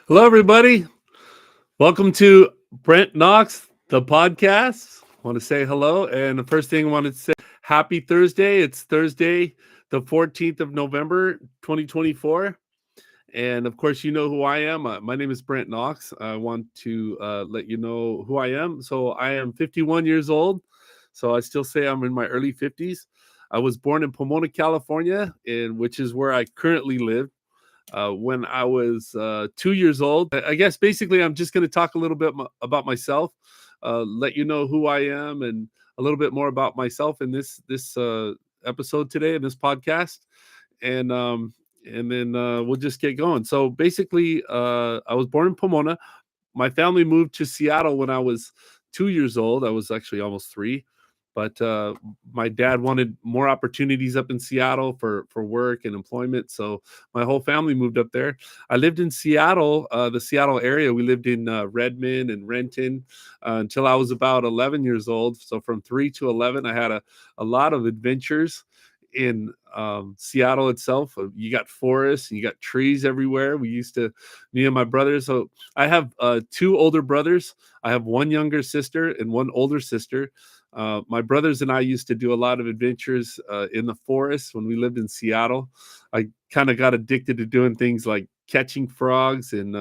Hello, everybody. Welcome to Brent Knox, the podcast. I want to say hello. And the first thing I wanted to say, happy Thursday. It's Thursday, the 14th of November, 2024. And of course, you know who I am. My name is Brent Knox. I want to let you know who I am. So I am 51 years old. So I still say I'm in my early 50s. I was born in Pomona, California, which is where I currently live. When I was 2 years old. I guess basically I'm just going to talk a little bit about myself, let you know who I am, and a little bit more about myself in this episode today in this podcast, and then we'll just get going. So basically, I was born in Pomona. My family moved to Seattle when I was 2 years old. I was actually almost three, but my dad wanted more opportunities up in Seattle for work and employment, so my whole family moved up there. I lived in Seattle, the Seattle area. We lived in Redmond and Renton until I was about 11 years old. So from 3 to 11, I had a lot of adventures in Seattle itself. You got forests, you got trees everywhere. Me and my brothers. So I have two older brothers. I have one younger sister and one older sister. My brothers and I used to do a lot of adventures in the forest when we lived in Seattle. I kind of got addicted to doing things like catching frogs, and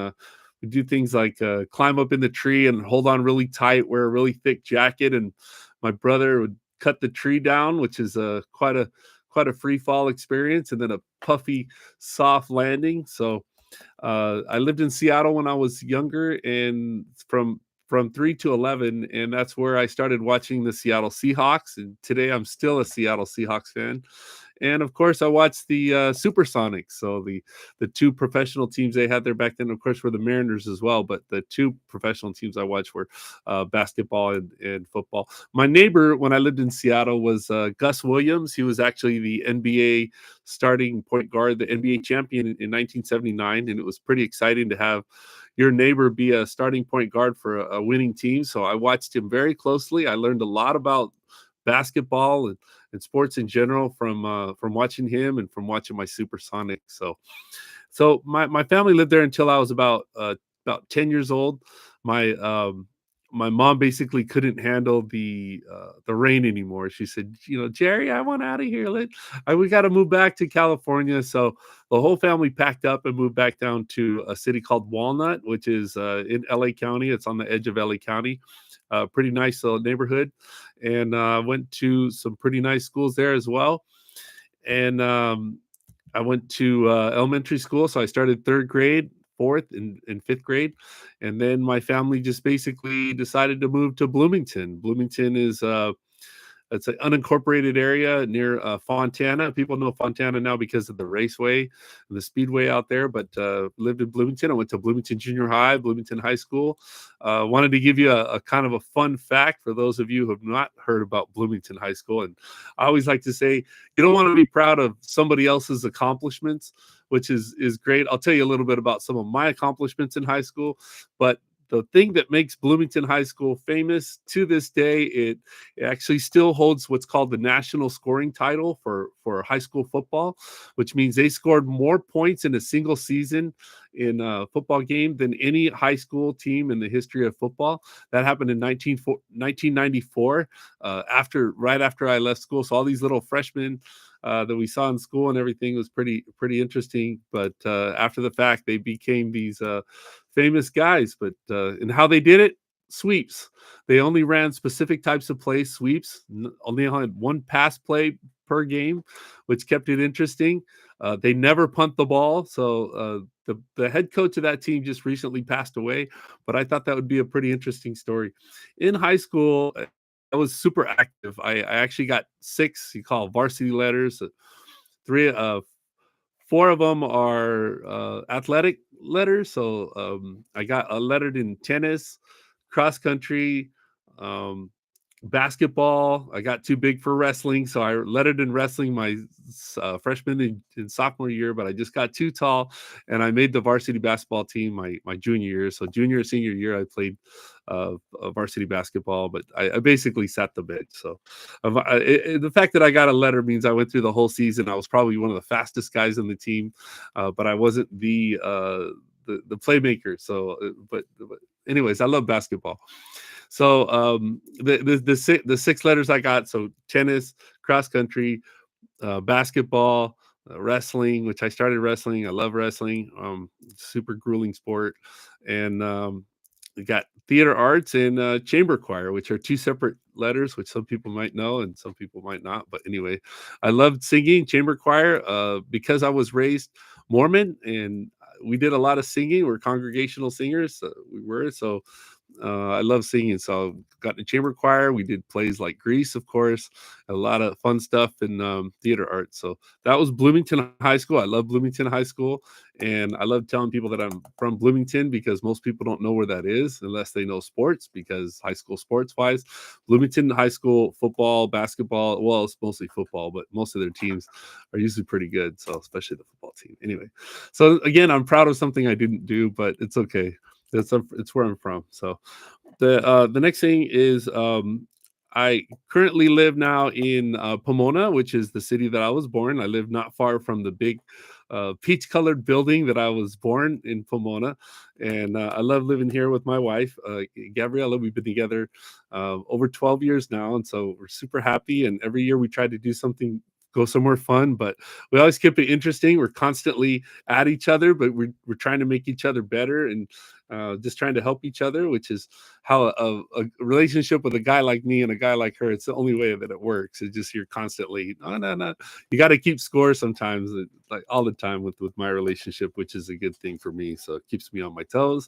we do things like climb up in the tree and hold on really tight, wear a really thick jacket, and my brother would cut the tree down, which is quite a free fall experience, and then a puffy, soft landing. So I lived in Seattle when I was younger, and from 3 to 11, and that's where I started watching the Seattle Seahawks. And today I'm still a Seattle Seahawks fan. And of course, I watched the Supersonics. So the two professional teams they had there back then, of course, were the Mariners as well. But the two professional teams I watched were basketball and football. My neighbor when I lived in Seattle was Gus Williams. He was actually the NBA starting point guard, the NBA champion in 1979, and it was pretty exciting to have your neighbor be a starting point guard for a winning team. So I watched him very closely. I learned a lot about basketball and sports in general from watching him and from watching my Supersonic. So my family lived there until I was about 10 years old. My mom basically couldn't handle the rain anymore. She said, Jerry, I want out of here. We got to move back to California. So the whole family packed up and moved back down to a city called Walnut, which is in LA County. It's on the edge of LA County. Pretty nice neighborhood, and went to some pretty nice schools there as well. And I went to elementary school, so I started third grade, fourth, and fifth grade, and then my family just basically decided to move to Bloomington. Bloomington is it's an unincorporated area near Fontana. People know Fontana now because of the raceway and the speedway out there, but lived in Bloomington. I went to Bloomington Junior High, Bloomington High School. Wanted to give you a kind of a fun fact for those of you who have not heard about Bloomington High School. And I always like to say, you don't want to be proud of somebody else's accomplishments, which is great. I'll tell you a little bit about some of my accomplishments in high school, but the thing that makes Bloomington High School famous to this day, it actually still holds what's called the national scoring title for high school football, which means they scored more points in a single season in a football game than any high school team in the history of football. That happened in 1994, right after I left school. So all these little freshmen that we saw in school and everything was pretty interesting. But after the fact, they became these famous guys. But and how they did it, sweeps. They only ran specific types of plays, sweeps. Only had one pass play per game, which kept it interesting. They never punt the ball. So the head coach of that team just recently passed away. But I thought that would be a pretty interesting story. In high school, I was super active. I actually got 6, you call varsity letters. Three, four of them are athletic letters. So I got a lettered in tennis, cross country, um, basketball. I got too big for wrestling, so I lettered in wrestling my freshman and sophomore year, but I just got too tall, and I made the varsity basketball team my junior year. So junior, senior year, I played varsity basketball, but I basically sat the bench. So the fact that I got a letter means I went through the whole season. I was probably one of the fastest guys on the team, but I wasn't the playmaker. So, but anyways, I love basketball. So the six letters I got: so tennis, cross country, basketball, wrestling, which I started wrestling. I love wrestling. Super grueling sport, and we got theater arts and chamber choir, which are two separate letters, which some people might know and some people might not. But anyway, I loved singing chamber choir because I was raised Mormon, and we did a lot of singing. We're congregational singers. We were so. I love singing, so got in the chamber choir. We did plays like Grease, of course, a lot of fun stuff in theater arts. So that was Bloomington High School. I love Bloomington High School, and I love telling people that I'm from Bloomington because most people don't know where that is unless they know sports. Because high school sports wise, Bloomington High School football, basketball, well, it's mostly football, but most of their teams are usually pretty good. So especially the football team. Anyway, so again, I'm proud of something I didn't do, but it's okay. It's where I'm from. So the next thing is I currently live now in Pomona, which is the city that I was born. I live not far from the big peach colored building that I was born in, Pomona. And I love living here with my wife, Gabriella. We've been together over 12 years now. And so we're super happy. And every year we try to do something, go somewhere fun, but we always keep it interesting. We're constantly at each other, but we're trying to make each other better and just trying to help each other, which is how a relationship with a guy like me and a guy like her, it's the only way that it works. It's just you're constantly, no. You got to keep score sometimes, like all the time with my relationship, which is a good thing for me. So it keeps me on my toes.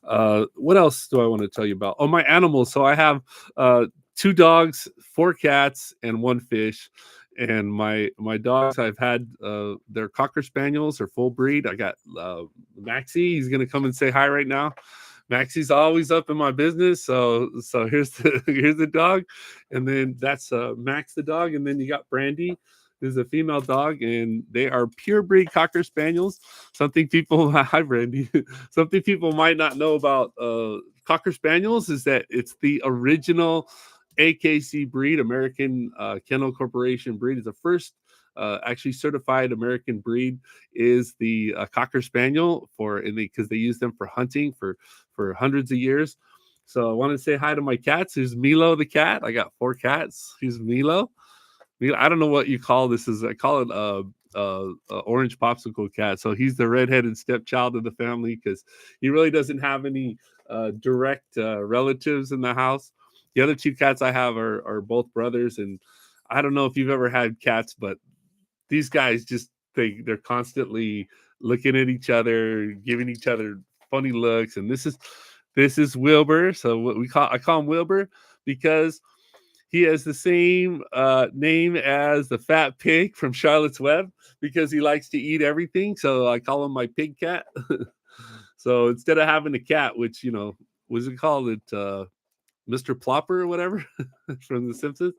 What else do I want to tell you about? Oh, my animals. So I have 2 dogs, 4 cats, and 1 fish. And my dogs, I've had they're Cocker Spaniels, or full breed. I got Maxie. He's gonna come and say hi right now. Maxie's always up in my business. So here's the dog, and then that's Max the dog, and then you got Brandy, who's a female dog, and they are pure breed Cocker Spaniels. Something people hi Brandy, something people might not know about Cocker Spaniels is that it's the original AKC breed, American Kennel Corporation breed. Is the first actually certified American breed is the Cocker Spaniel because they use them for hunting for hundreds of years. So I want to say hi to my cats. There's Milo the cat. I got 4 cats. Here's Milo. I don't know what you call this. I call it orange popsicle cat. So he's the redheaded stepchild of the family because he really doesn't have any direct relatives in the house. The other 2 cats I have are both brothers, and I don't know if you've ever had cats, but these guys just they're constantly looking at each other, giving each other funny looks. And this is Wilbur. So I call him Wilbur because he has the same name as the fat pig from Charlotte's Web because he likes to eat everything. So I call him my pig cat. So instead of having a cat, which what's it called? Mr. Plopper or whatever from The Simpsons.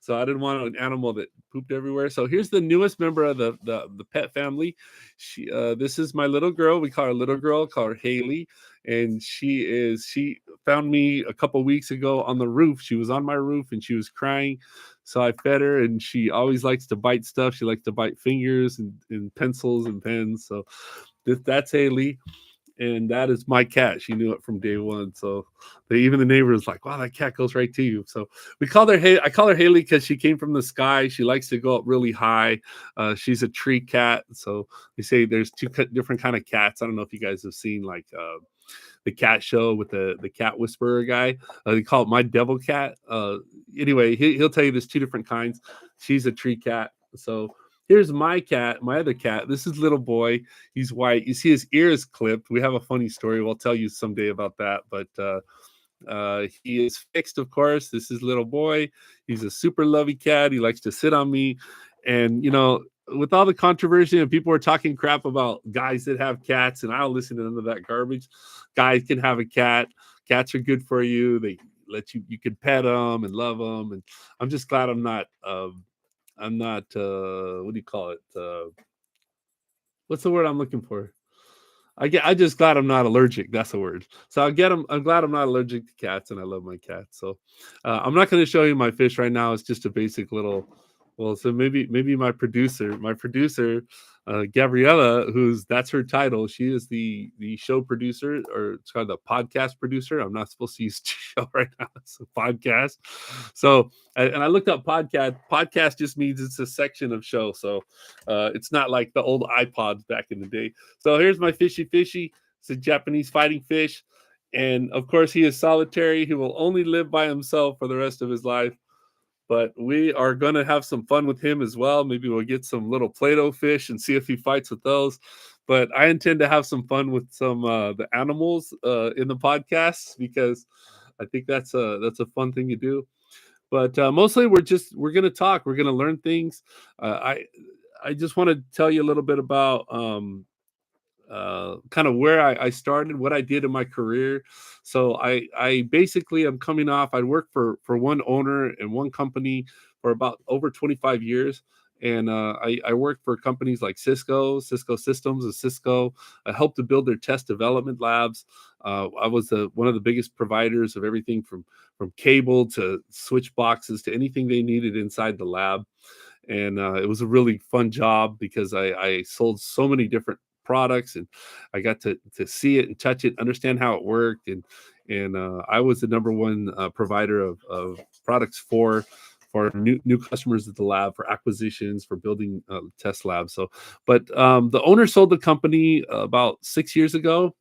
So I didn't want an animal that pooped everywhere. So here's the newest member of the pet family. This is my little girl. We call her little girl, call her Haley. And she found me a couple weeks ago on the roof. She was on my roof and she was crying. So I fed her, and she always likes to bite stuff. She likes to bite fingers and pencils and pens. So that's Haley. And that is my cat. She knew it from day one. So even the neighbor was like, wow, that cat goes right to you. So I call her Haley because she came from the sky. She likes to go up really high. She's a tree cat. So they say there's 2 different kind of cats. I don't know if you guys have seen like the cat show with the cat whisperer guy. They call it My Devil Cat. Anyway, he'll tell you there's 2 different kinds. She's a tree cat. So here's my cat, my other cat. This is little boy. He's white. You see his ears clipped. We have a funny story. We'll tell you someday about that. But he is fixed, of course. This is little boy. He's a super lovey cat. He likes to sit on me. And, with all the controversy and people are talking crap about guys that have cats, and I'll listen to none of that garbage. Guys can have a cat. Cats are good for you. They let you can pet them and love them. And I'm just glad I'm not what do you call it? What's the word I'm looking for? I just glad I'm not allergic. That's the word. So I'm glad I'm not allergic to cats, and I love my cats. So I'm not going to show you my fish right now. It's just a basic little Well, so maybe my producer, Gabriella, who's that's her title. She is the show producer, or it's called the podcast producer. I'm not supposed to use show right now. It's a podcast. So, and I looked up podcast. Podcast just means it's a section of show. So, it's not like the old iPods back in the day. So here's my fishy fishy. It's a Japanese fighting fish, and of course he is solitary. He will only live by himself for the rest of his life, but we are going to have some fun with him as well. Maybe we'll get some little Play-Doh fish and see if he fights with those. But I intend to have some fun with some the animals in the podcast, because I think that's a fun thing to do. But mostly we're going to talk. We're going to learn things. I just want to tell you a little bit about kind of where I started, what I did in my career. So I basically am coming off. I worked for one owner and one company for about over 25 years. And I worked for companies like Cisco Systems, and Cisco. I helped to build their test development labs. I was one of the biggest providers of everything from cable to switch boxes to anything they needed inside the lab. And it was a really fun job because I sold so many different products, and I got to see it and touch it, understand how it worked, and I was the number one provider of products for new customers at the lab, for acquisitions, for building test labs. So, but the owner sold the company about 6 years ago,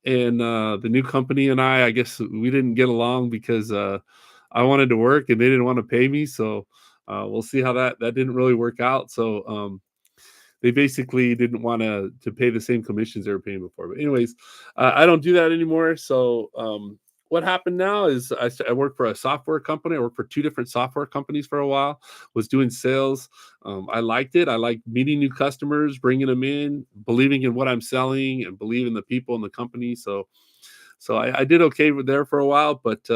and the new company and I guess we didn't get along because I wanted to work and they didn't want to pay me. So we'll see how that didn't really work out. So they basically didn't want to pay the same commissions they were paying before. But anyways, I don't do that anymore. So what happened now is I work for a software company. I worked for two different software companies for a while. Was doing sales. I liked it. I liked meeting new customers, bringing them in, believing in what I'm selling, and believing the people in the company. So I did okay with there for a while, but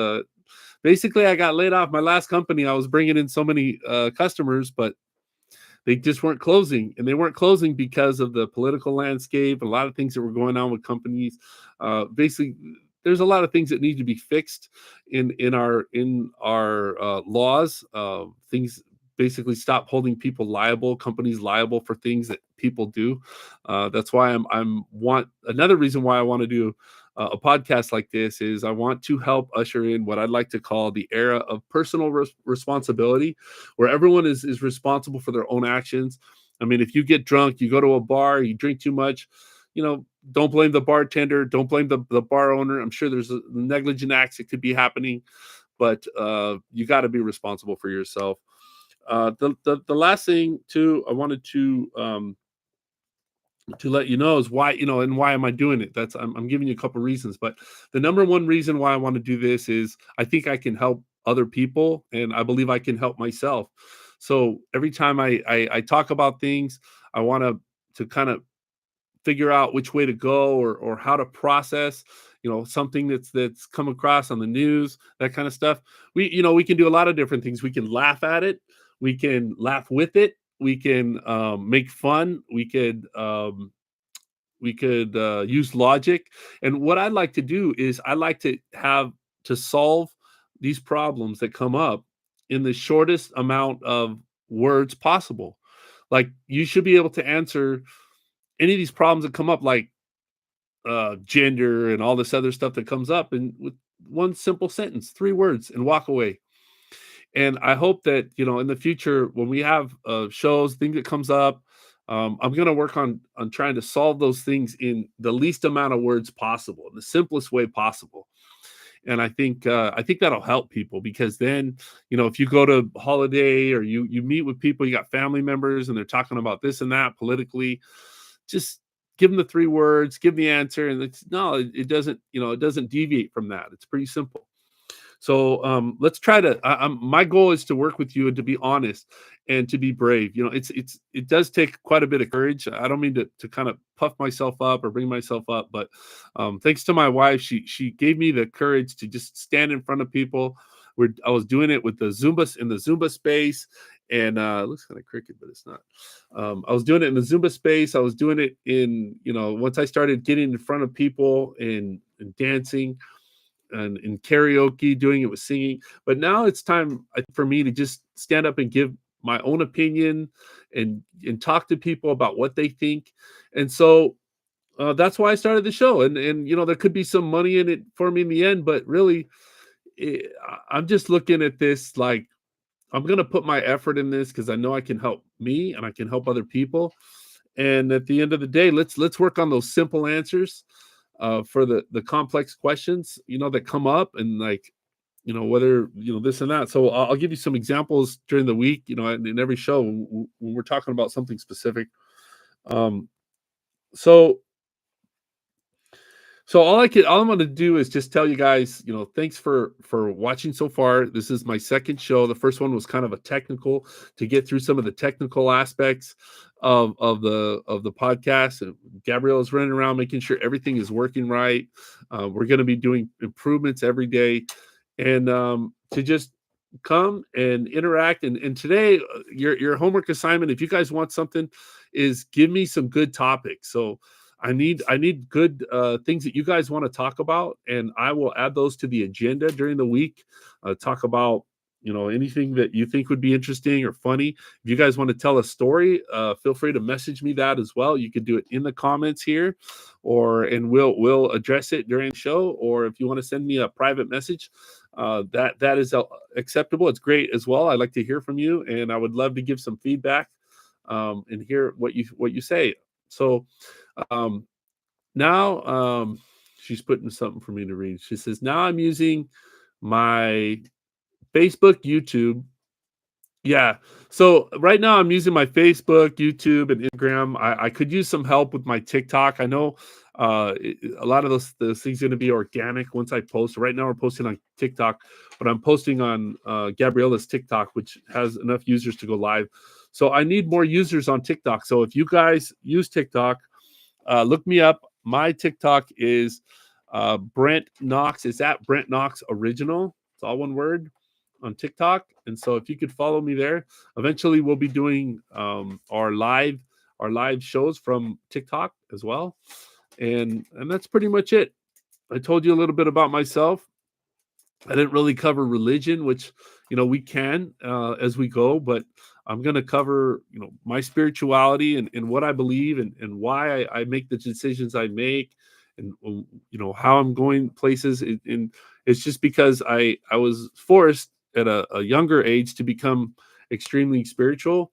basically I got laid off. My last company, I was bringing in so many customers, but they just weren't closing, and they weren't closing because of the political landscape, a lot of things that were going on with companies. Basically, there's a lot of things that need to be fixed in our laws. Things basically stop holding people liable, companies liable for things that people do. That's why I'm want another reason why I want to do a podcast like this is I want to help usher in what I'd like to call the era of personal responsibility, where everyone is responsible for their own actions. I mean, if you get drunk, you go to a bar, you drink too much, don't blame the bartender, don't blame the bar owner. I'm sure there's a negligent acts that could be happening, but you got to be responsible for yourself. The last thing too, I wanted to let you know is why, and why am I doing it? I'm giving you a couple reasons, but the number one reason why I want to do this is I think I can help other people, and I believe I can help myself. So every time I talk about things, I want to kind of figure out which way to go, or how to process, something that's come across on the news, that kind of stuff. We can do a lot of different things. We can laugh at it, we can laugh with it, we can make fun, we could use logic. And what I'd like to do is I like to have to solve these problems that come up in the shortest amount of words possible. Like, you should be able to answer any of these problems that come up, like gender and all this other stuff that comes up, and with one simple sentence, 3 words, and walk away. And I hope that, in the future, when we have shows, thing that comes up, I'm going to work on trying to solve those things in the least amount of words possible, in the simplest way possible. And I think that'll help people, because then, if you go to holiday, or you meet with people, you got family members, and they're talking about this and that politically, just give them the 3 words, give the answer, and no, it doesn't, it doesn't deviate from that. It's pretty simple. So let's try to. My goal is to work with you and to be honest and to be brave. It does take quite a bit of courage. I don't mean to kind of puff myself up or bring myself up, but thanks to my wife, she gave me the courage to just stand in front of people. I was doing it with the Zumba, in the Zumba space, and it looks kind of crooked, but it's not. I was doing it in the Zumba space. I was doing it in, once I started getting in front of people and dancing, and in karaoke, doing it with singing. But now it's time for me to just stand up and give my own opinion and talk to people about what they think. And so that's why I started the show. And there could be some money in it for me in the end, but really, I'm just looking at this like I'm gonna put my effort in this because I know I can help me and I can help other people. And at the end of the day, let's work on those simple answers for the complex questions that come up, and like whether this and that. So I'll give you some examples during the week, in every show when we're talking about something specific. Um, so So all I'm gonna do is just tell you guys, thanks for watching so far. This is my second show. The first one was kind of a technical to get through some of the technical aspects of the podcast. And Gabrielle is running around making sure everything is working right. We're gonna be doing improvements every day, and to just come and interact. And today, your homework assignment, if you guys want something, is give me some good topics. So I need good things that you guys want to talk about, and I will add those to the agenda during the week. Talk about anything that you think would be interesting or funny. If you guys want to tell a story, feel free to message me that as well. You can do it in the comments here, and we'll address it during the show. Or if you want to send me a private message, that is acceptable. It's great as well. I'd like to hear from you, and I would love to give some feedback and hear what you say. So now she's putting something for me to read. She says, now I'm using my Facebook, YouTube. Yeah. So right now I'm using my Facebook, YouTube, and Instagram. I could use some help with my TikTok. I know a lot of those things are going to be organic once I post. Right now we're posting on TikTok, but I'm posting on Gabriella's TikTok, which has enough users to go live. So I need more users on TikTok. So if you guys use TikTok, look me up. My TikTok is Brent Knox. It's at Brent Knox Original. It's all one word on TikTok. And so if you could follow me there, eventually we'll be doing our live shows from TikTok as well. And that's pretty much it. I told you a little bit about myself. I didn't really cover religion, which we can as we go, but I'm going to cover my spirituality and what I believe and why I make the decisions I make, and how I'm going places. And it's just because I was forced at a younger age to become extremely spiritual,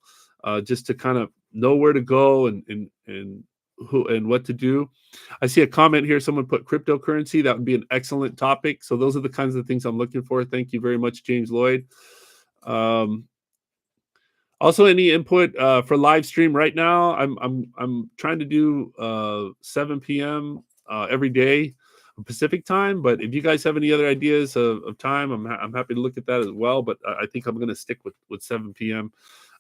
just to kind of know where to go and who and what to do. I see a comment here. Someone put cryptocurrency. That would be an excellent topic. So those are the kinds of things I'm looking for. Thank you very much, James Lloyd. Also, any input for live stream right now? I'm trying to do 7 p.m. Every day Pacific time. But if you guys have any other ideas of time, I'm happy to look at that as well. But I think I'm going to stick with 7 p.m.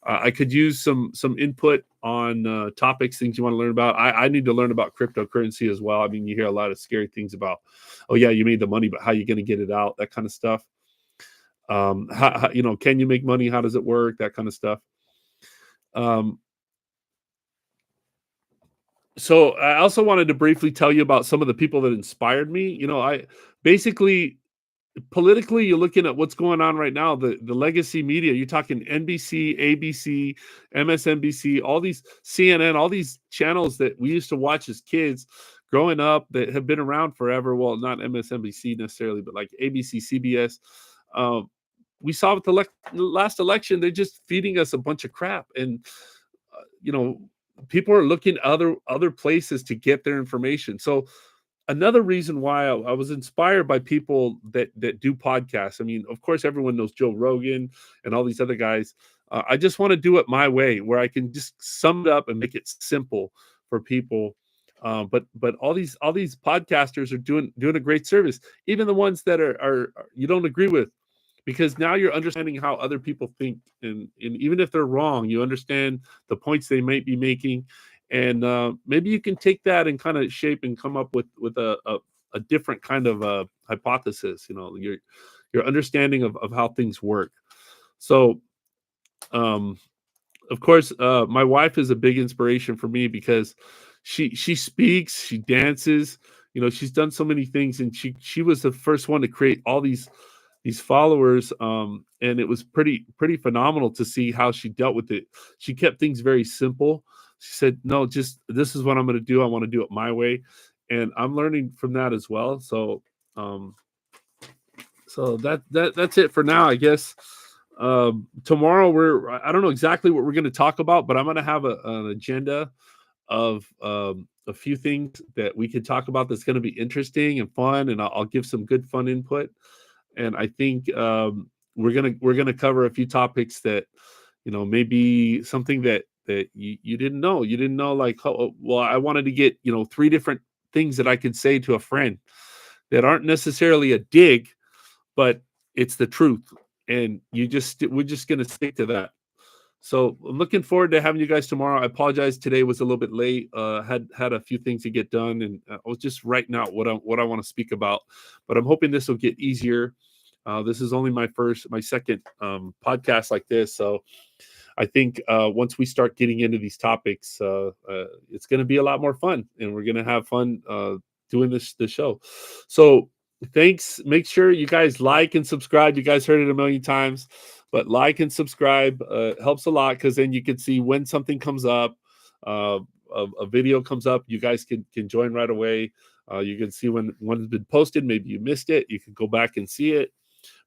I could use some input on topics, things you want to learn about. I need to learn about cryptocurrency as well. I mean, you hear a lot of scary things about, oh yeah, you made the money, but how are you going to get it out? That kind of stuff. How can you make money? How does it work? That kind of stuff. So I also wanted to briefly tell you about some of the people that inspired me. I basically politically, you're looking at what's going on right now. The legacy media. You're talking NBC, ABC, MSNBC, all these CNN, all these channels that we used to watch as kids growing up that have been around forever. Well, not MSNBC necessarily, but like ABC, CBS. We saw with the last election, they're just feeding us a bunch of crap, and people are looking other places to get their information. So another reason why I was inspired by people that do podcasts. I mean, of course, everyone knows Joe Rogan and all these other guys. I just want to do it my way, where I can just sum it up and make it simple for people. But all these podcasters are doing a great service, even the ones that are you don't agree with, because now you're understanding how other people think, and even if they're wrong, you understand the points they might be making, and maybe you can take that and kind of shape and come up with a different kind of hypothesis. Your understanding of how things work. So, of course, my wife is a big inspiration for me because she speaks, she dances. She's done so many things, and she was the first one to create all these followers, and it was pretty phenomenal to see how she dealt with it. She kept things very simple. She said, "No, just this is what I'm going to do. I want to do it my way," and I'm learning from that as well. Um, so that's it for now, I guess. Tomorrow I don't know exactly what we're going to talk about, but I'm going to have an agenda of a few things that we can talk about that's going to be interesting and fun, and I'll give some good fun input. And I think we're gonna cover a few topics that maybe something that you didn't know. You didn't know, like, oh, well, I wanted to get three different things that I could say to a friend that aren't necessarily a dig, but it's the truth, and we're just gonna stick to that. So I'm looking forward to having you guys tomorrow. I apologize, today was a little bit late. Had a few things to get done, and I was just writing out what I want to speak about. But I'm hoping this will get easier. This is only my second podcast like this, so I think once we start getting into these topics, it's going to be a lot more fun, and we're going to have fun doing the show. So thanks. Make sure you guys like and subscribe. You guys heard it a million times, but like and subscribe helps a lot, because then you can see when something comes up, uh, a video comes up. You guys can join right away. You can see when one's been posted. Maybe you missed it. You can go back and see it.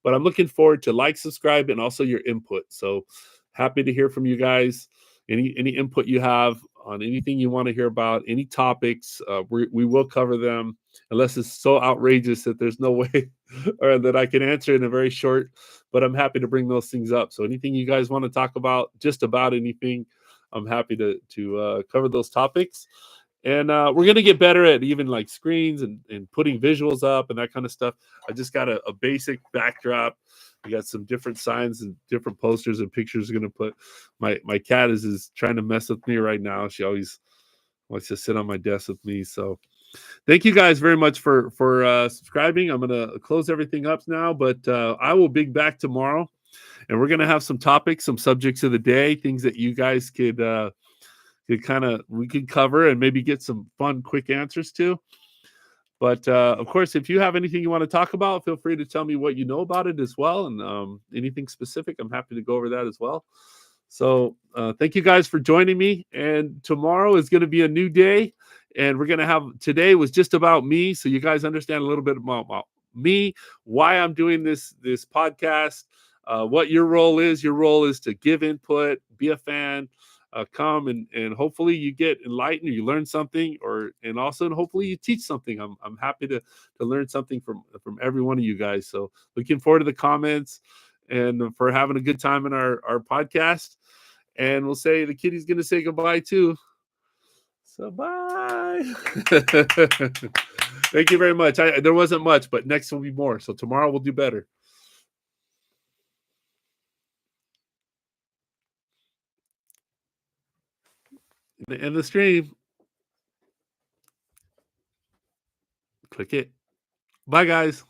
But I'm looking forward to like, subscribe, and also your input. So happy to hear from you guys. Any input you have on anything you want to hear about, any topics, we will cover them, unless it's so outrageous that there's no way or that I can answer in a very short. But I'm happy to bring those things up. So anything you guys want to talk about, just about anything, I'm happy to cover those topics. And we're going to get better at even like screens and putting visuals up and that kind of stuff. I just got a basic backdrop. We got some different signs and different posters and pictures. Going to put my cat is trying to mess with me right now. She always wants to sit on my desk with me. So thank you guys very much for subscribing. I'm going to close everything up now, but I will be back tomorrow, and we're going to have some topics, some subjects of the day, things that you guys we could cover and maybe get some fun, quick answers to. But of course, if you have anything you want to talk about, feel free to tell me what you know about it as well, and anything specific, I'm happy to go over that as well. So thank you guys for joining me. And tomorrow is going to be a new day, and we're going to have, today was just about me, so you guys understand a little bit about me, why I'm doing this podcast, what your role is. Your role is to give input, be a fan, come and hopefully you get enlightened, or you learn something, and also and hopefully you teach something. I'm happy to learn something from every one of you guys. So looking forward to the comments and for having a good time in our podcast. And we'll say the kitty's gonna say goodbye too. So bye. Thank you very much. There wasn't much, but next will be more. So tomorrow we'll do better. End the stream. Click it. Bye, guys.